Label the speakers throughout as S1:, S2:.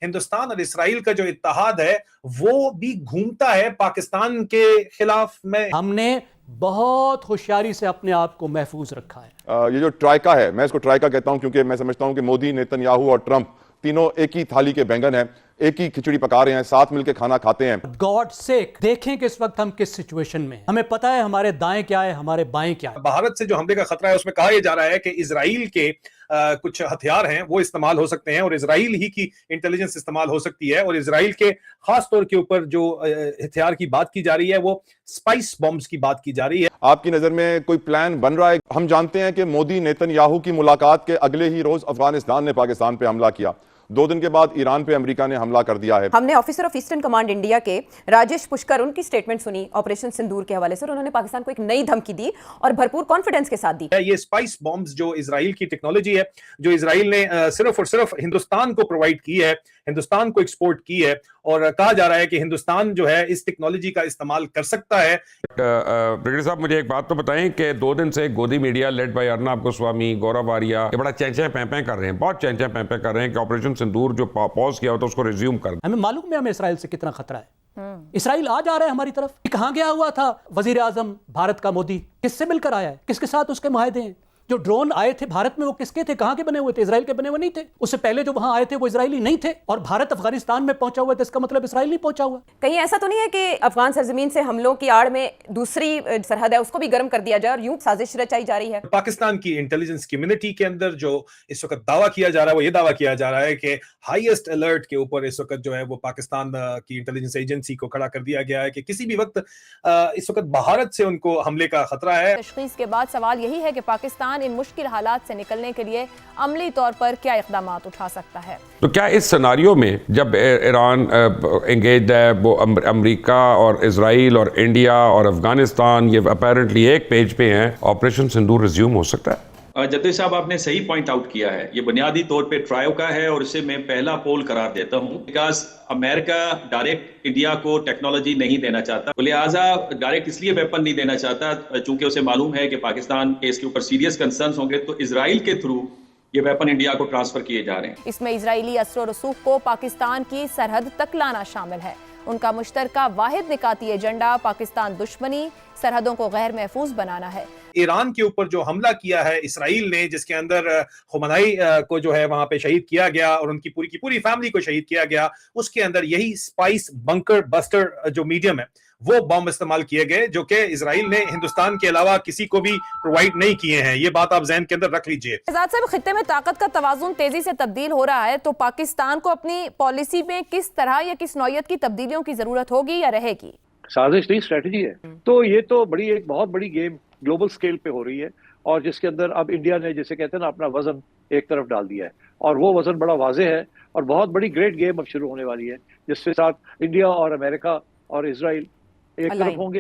S1: हिंदुस्तान और इसराइल का जो इत्तेहाद है वो भी घूमता है पाकिस्तान के खिलाफ में।
S2: हमने बहुत होशियारी से अपने आप को महफूज रखा है।
S3: ये जो ट्राइका है, मैं इसको ट्राइका कहता हूं क्योंकि मैं समझता हूं कि मोदी, नेतन्याहू और ट्रंप तीनों एक ही थाली के बैंगन हैं, एक ही खिचड़ी पका रहे हैं, साथ मिलकर खाना खाते हैं।
S2: गॉड सेक देखें कि इस वक्त हम किस सिचुएशन में हैं। हमें पता है हमारे दाएं क्या है, हमारे बाएं क्या है।
S1: भारत से जो हमले का खतरा है उसमें कहा यह जा रहा है कि इजराइल के कुछ हथियार हैं वो इस्तेमाल हो सकते हैं और इजराइल ही की इंटेलिजेंस इस्तेमाल हो सकती है। और इजराइल के खास तौर के ऊपर जो हथियार की बात की जा रही है वो स्पाइस बॉम्ब्स की बात की जा रही है।
S3: आपकी नजर में कोई प्लान बन रहा है? हम जानते हैं कि मोदी नेतन्याहू की मुलाकात के अगले ही रोज अफगानिस्तान ने पाकिस्तान पे हमला किया, 2 दिन के बाद ईरान पे अमेरिका ने हमला कर दिया है।
S4: हमने officer of eastern command India के राजेश पुष्कर उनकी स्टेटमेंट सुनी ऑपरेशन सिंदूर के हवाले से। उन्होंने पाकिस्तान को एक नई धमकी दी और भरपूर कॉन्फिडेंस के साथ दी।
S1: ये स्पाइस बॉम्ब्स जो इजराइल की टेक्नोलॉजी है, जो इजराइल ने सिर्फ और सिर्फ हिंदुस्तान को प्रोवाइड की है, हिंदुस्तान को एक्सपोर्ट की है और कहा जा रहा है कि हिंदुस्तान जो है इस टेक्नोलॉजी का इस्तेमाल कर सकता है।
S5: ब्रिगेडियर साहब, मुझे एक बात तो बताएं कि 2 दिन से गोदी media led by Arnab Goswami, Gaurav Arya, ये बड़ा चैंचै पैंपै कर रहे हैं, बहुत चैंचै पैंपै कर रहे हैं कि ऑपरेशन सिंदूर जो पॉज किया हो तो उसको रिज्यूम कर।
S2: हमें मालूम है हमें इसराइल से कितना खतरा है। इसराइल आ जा रहा है हमारी तरफ। कहां गया हुआ था वजीर आजम भारत का मोदी? किससे मिलकर आया है? किसके साथ उसके मुआहदे हैं? जो ड्रोन आए थे भारत में वो किसके थे? कहां के बने हुए थे? इजराइल के बने हुए नहीं थे। उससे पहले जो वहां आए थे वो इजरायली नहीं थे और भारत अफगानिस्तान में पहुंचा हुआ था, इसका मतलब इजराइल नहीं पहुंचा हुआ।
S4: कहीं ऐसा तो नहीं है कि अफगान सरजमीन से हमलों की आड़ में दूसरी सरहद है उसको भी गर्म कर दिया जाए और यूं साजिश रचाई जा रही है?
S1: पाकिस्तान की इंटेलिजेंस कम्युनिटी के अंदर जो इस वक्त दावा किया जा रहा है वो ये दावा किया जा रहा है कि हाईएस्ट अलर्ट के ऊपर इस वक्त जो है वो पाकिस्तान की इंटेलिजेंस एजेंसी को खड़ा कर दिया गया है कि किसी भी वक्त इस वक्त भारत से उनको हमले का खतरा है।
S6: तशखीस के बाद सवाल यही है कि पाकिस्तान इन मुश्किल हालात से निकलने के लिए अमली तौर पर क्या इक़दाम उठा सकता है।
S5: तो क्या इस सिनारियो में जब ईरान एंगेज है, वो अमेरिका और इजराइल और इंडिया और अफगानिस्तान ये अपेरेंटली एक पेज पे हैं, ऑपरेशन सिंदूर रिज्यूम हो सकता है?
S7: जत्ते साहब, आपने सही पॉइंट आउट किया है। ये बुनियादी तौर पे ट्रायो का है और इसे मैं पहला पोल करार देता हूँ। बिकॉज अमेरिका डायरेक्ट इंडिया को टेक्नोलॉजी नहीं देना चाहता, तो लिहाजा डायरेक्ट इसलिए वेपन नहीं देना चाहता चूंकि उसे मालूम है कि पाकिस्तान के इसके ऊपर सीरियस कंसर्न्स होंगे, तो इजराइल के थ्रू ये वेपन इंडिया को ट्रांसफर किए जा रहे हैं।
S6: इसमें इजरायली असर और रसूख को पाकिस्तान की सरहद तक लाना शामिल है। उनका मुश्तरका वाहिद निकाती एजेंडा पाकिस्तान दुश्मनी, सरहदों को गैर महफूज बनाना है।
S1: ईरान के ऊपर जो हमला किया है इसराइल ने, जिसके अंदर खुमैनी को जो है वहां पे शहीद किया गया और उनकी पूरी की पूरी फैमिली को शहीद किया गया, उसके अंदर यही स्पाइस बंकर बस्टर जो मीडियम है वो बॉम्ब इस्तेमाल किए गए, जो कि इजराइल ने हिंदुस्तान के अलावा किसी को भी प्रोवाइड नहीं किए हैं। ये बात आप ज़हन के अंदर रख लीजिए।
S6: आजाद साहब, खित्ते में ताकत का तवाज़ुन तेजी से तब्दील हो रहा है, तो पाकिस्तान को अपनी पॉलिसी में किस तरह या किस नौयत की तब्दीलियों की जरूरत होगी या रहेगी?
S8: साजिश नहीं, स्ट्रेटजी है। तो ये तो एक बहुत बड़ी गेम ग्लोबल स्केल पे हो रही है और जिसके अंदर अब इंडिया ने, जैसे कहते हैं ना, अपना वजन एक तरफ डाल दिया है और वो वजन बड़ा वाज़ेह है और बहुत बड़ी ग्रेट गेम अब शुरू होने वाली है, जिसके साथ इंडिया और अमेरिका और इजराइल एक तरफ होंगे,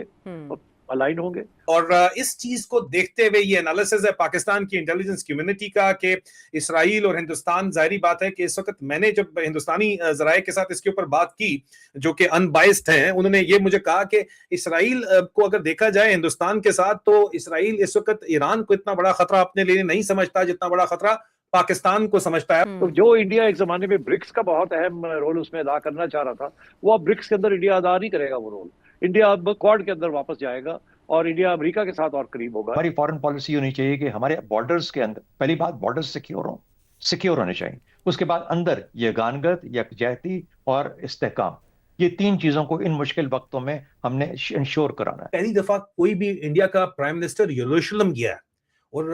S8: अलाइन होंगे।
S1: और इस चीज को देखते हुए ये एनालिसिस है पाकिस्तान की इंटेलिजेंस कम्युनिटी का कि इसराइल और हिंदुस्तान, जाहिर बात है कि इस वक्त मैंने जब हिंदुस्तानी जराये के साथ इसके ऊपर बात की जो कि अनबाइस्ड हैं, उन्होंने ये मुझे कहा कि इसराइल को अगर देखा जाए हिंदुस्तान के साथ, तो इसराइल इस वक्त ईरान को इतना बड़ा खतरा अपने लिए नहीं समझता जितना बड़ा खतरा पाकिस्तान को समझता है।
S8: तो जो इंडिया एक जमाने में ब्रिक्स का बहुत अहम रोल उसमें अदा करना चाह रहा था, वो अब ब्रिक्स के अंदर इंडिया अदा नहीं करेगा वो रोल। इंडिया अब क्वाड के अंदर वापस जाएगा और इंडिया अमेरिका के साथ और करीब होगा।
S9: हमारी फॉरेन पॉलिसी होनी चाहिए कि हमारे बॉर्डर्स के अंदर, पहली बात बॉर्डर्स सिक्योर होने चाहिए, उसके बाद अंदर यगानगत, यकजहती और इस्तेहकाम, ये 3 चीजों को इन मुश्किल वक्तों में हमने इंश्योर कराना है।
S1: पहली दफा कोई भी इंडिया का प्राइम मिनिस्टर यरूशलेम गया है और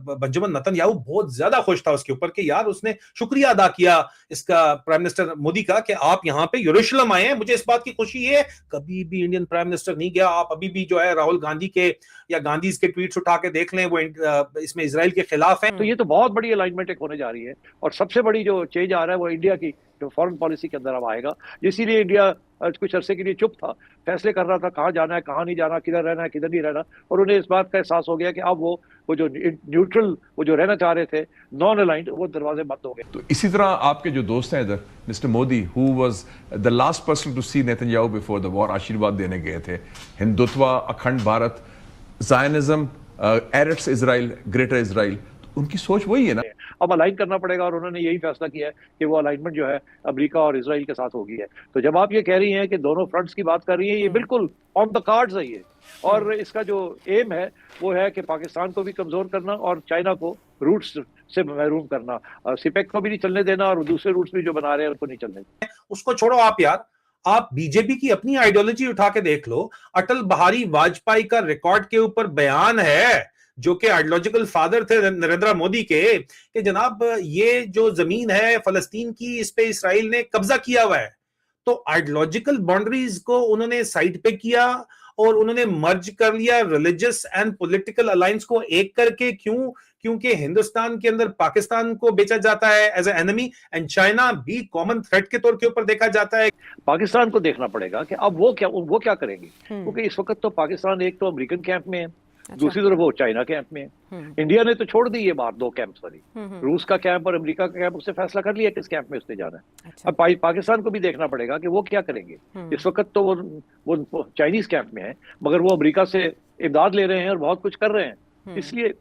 S1: बेंजामिन नेतन्याहू बहुत ज्यादा खुश था उसके ऊपर कि यार उसने शुक्रिया अदा किया इसका प्राइम मिनिस्टर मोदी का कि आप यहाँ पे यरूशलेम आए हैं। मुझे इस बात की खुशी है, कभी भी इंडियन प्राइम मिनिस्टर नहीं गया। आप अभी भी जो है राहुल गांधी के या गांधी के ट्वीट्स उठा के देख लें, वो इसमें इजराइल के खिलाफ है।
S8: तो ये तो बहुत बड़ी अलाइनमेंट एक होने जा रही है और सबसे बड़ी जो चेंज आ रहा है वो इंडिया की जो फॉरेन पॉलिसी के अंदर अब आएगा। इसीलिए इंडिया कुछ अरसे के लिए चुप था, फैसले कर रहा था कहाँ जाना है, कहाँ नहीं जाना, किधर रहना है, किधर नहीं रहना, और उन्हें इस बात का एहसास हो गया कि अब वो जो न्यूट्रल, वो जो रहना चाह रहे थे, नॉन अलाइंड, वो दरवाजे बंद हो गए।
S10: तो इसी तरह आपके जो दोस्त हैं इधर, mister Modi, who was the last person to see Netanyahu before the war, आशीर्वाद देने गए थे। Hindutva, Akhand Bharat, Zionism, Eretz Israel, greater Israel, उनकी सोच वही है ना।
S8: अब अलाइन करना पड़ेगा, और उन्होंने यही फैसला किया है कि वो अलाइनमेंट जो है अमेरिका और इसराइल के साथ होगी है। तो जब आप ये कह रही हैं कि दोनों फ्रंट्स की बात कर रही हैं, ये बिल्कुल ऑन द कार्ड्स है ये, और इसका जो एम है वो है कि पाकिस्तान को भी कमजोर करना और चाइना को रूट्स से महरूम करना, सिपेक को भी नहीं चलने देना और दूसरे रूट्स भी जो बना रहे हैं उनको नहीं चलने देना।
S1: उसको छोड़ो आप यार, आप बीजेपी की अपनी आइडियोलॉजी उठा के देख लो। अटल बिहारी वाजपेयी का रिकॉर्ड के ऊपर बयान है, जो कि आइडियोलॉजिकल फादर थे नरेंद्र मोदी के, कि जनाब ये जो जमीन है फलस्तीन की, इस पे इसराइल ने कब्जा किया हुआ है। तो आइडियोलॉजिकल बाउंड्रीज को उन्होंने साइड पे किया और उन्होंने मर्ज कर लिया रिलीजियस एंड पॉलिटिकल अलायंस को एक करके। क्यों? क्योंकि हिंदुस्तान के अंदर पाकिस्तान को बेचा जाता है as a enemy, and China भी कॉमन थ्रेट के तौर के ऊपर देखा जाता है।
S8: पाकिस्तान को देखना पड़ेगा कि अब वो क्या करेंगे, क्योंकि इस वक्त तो पाकिस्तान एक तो अमेरिकन कैंप में है, दूसरी तरफ वो चाइना कैंप में है। इंडिया ने तो छोड़ दी ये बात, दो कैंप्स वाली, रूस का कैंप और अमेरिका का कैंप, उससे फैसला कर लिया किस कैंप में उसने जाना है। अब पाकिस्तान को भी देखना पड़ेगा कि वो क्या करेंगे। इस वक्त तो वो चाइनीज कैंप में है, मगर वो अमेरिका से इमदाद ले रहे हैं और बहुत कुछ कर रहे हैं, इसलिए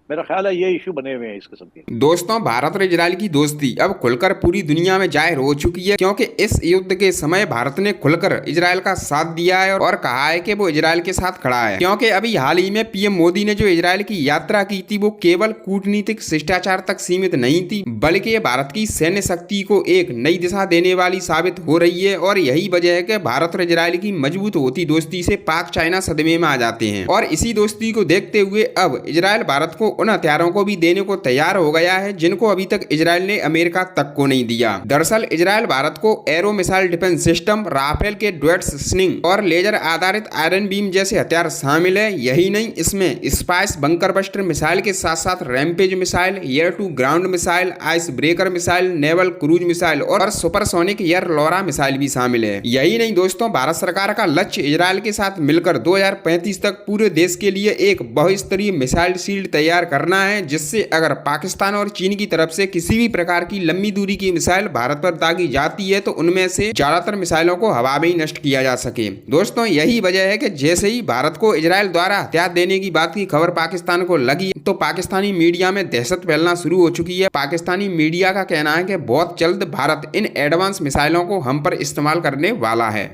S8: मेरा ख्याल है ये इशू बने हुए हैं इस किस्म के।
S11: दोस्तों, भारत और इजराइल की दोस्ती अब खुलकर पूरी दुनिया में जाहिर हो चुकी है, क्योंकि इस युद्ध के समय भारत ने खुलकर इजराइल का साथ दिया है और कहा है कि वो इजराइल के साथ खड़ा है। क्योंकि अभी हाल ही में पीएम मोदी ने जो इजराइल की यात्रा की थी, वो केवल कूटनीतिक शिष्टाचार तक सीमित नहीं थी, बल्कि ये भारत की सैन्य शक्ति को एक नई दिशा देने वाली साबित हो रही है। और यही वजह है कि भारत और इजराइल की मजबूत होती दोस्ती से पाक चाइना सदमे में आ जाते हैं। और इसी दोस्ती को देखते हुए अब इजराइल भारत को उन हथियारों को भी देने को तैयार हो गया है जिनको अभी तक इजराइल ने अमेरिका तक को नहीं दिया। दरअसल इजराइल भारत को arrow missile defence system, Rafale के ड्वेट्स स्निंग और लेजर आधारित आयरन बीम जैसे हथियार शामिल है। यही नहीं, इसमें स्पाइस बंकर बस्टर मिसाइल के साथ साथ Rampage missile, air to ground missile, ice breaker missile, naval cruise missile और सुपरसोनिक एयर लोरा मिसाइल भी शामिल है। यही नहीं दोस्तों, भारत सरकार का लक्ष्य इजराइल के साथ मिलकर 2035 तक पूरे देश के लिए एक बहुस्तरीय मिसाइल शील्ड तैयार करना है, जिससे अगर पाकिस्तान और चीन की तरफ से किसी भी प्रकार की लंबी दूरी की मिसाइल भारत पर दागी जाती है तो उनमें से ज्यादातर मिसाइलों को हवा में ही नष्ट किया जा सके। दोस्तों, यही वजह है कि जैसे ही भारत को इजराइल द्वारा हथियार देने की बात की खबर पाकिस्तान को लगी तो पाकिस्तानी मीडिया में दहशत फैलना शुरू हो चुकी है। पाकिस्तानी मीडिया का कहना है कि बहुत जल्द भारत इन एडवांस मिसाइलों को हम पर इस्तेमाल करने वाला है।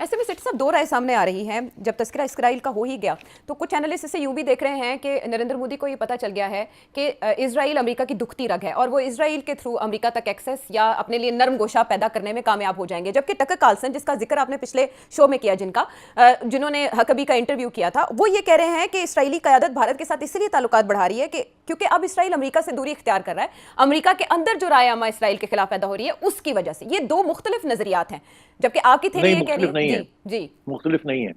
S4: ऐसे में सेठी साहब दो राय सामने आ रही हैं। जब तस्करा इसराइल का हो ही गया तो कुछ एनालिस्ट इसे यूं भी देख रहे हैं कि नरेंद्र मोदी को ये पता चल गया है कि इसराइल अमेरिका की दुखती रग है और वो इसराइल के थ्रू अमेरिका तक एक्सेस या अपने लिए नरम गोशा पैदा करने में कामयाब हो जाएंगे। जबकि टकर कार्लसन, जिसका जिक्र आपने पिछले शो में किया, जिन्होंने हकबी का इंटरव्यू किया था, वो ये कह रहे हैं कि इसराइली क़यादत भारत के साथ इसलिए ताल्लुकात बढ़ा रही है कि क्योंकि अब इसराइल अमेरिका से दूरी इख्तियार कर रहा है, अमेरिका के अंदर जो राय अमा इसराइल के खिलाफ पैदा हो रही है उसकी वजह से। ये दो मुख्तलिफ नजरियात हैं, जबकि आपकी थ्योरी ये कह रही है जी
S8: मुख्तलिफ नहीं है।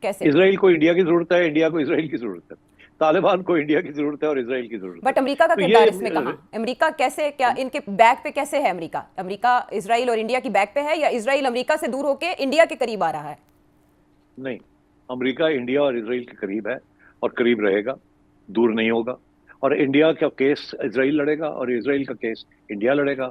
S4: कैसे?
S8: इसराइल को इंडिया की जरूरत है, इंडिया को इसराइल की जरूरत है, तालिबान को इंडिया की जरूरत है और इसराइल की जरूरत है।
S4: बट अमेरिका का किरदार इसमें कहां? अमेरिका कैसे, क्या इनके बैक पे कैसे है अमेरिका? अमेरिका इसराइल और इंडिया की बैक पे है या इसराइल अमेरिका से दूर होकर इंडिया के करीब आ रहा है?
S8: नहीं, अमेरिका इंडिया और इसराइल के करीब है और करीब रहेगा, दूर नहीं होगा। और इंडिया का केस इसराइल लड़ेगा और इसराइल का केस इंडिया लड़ेगा।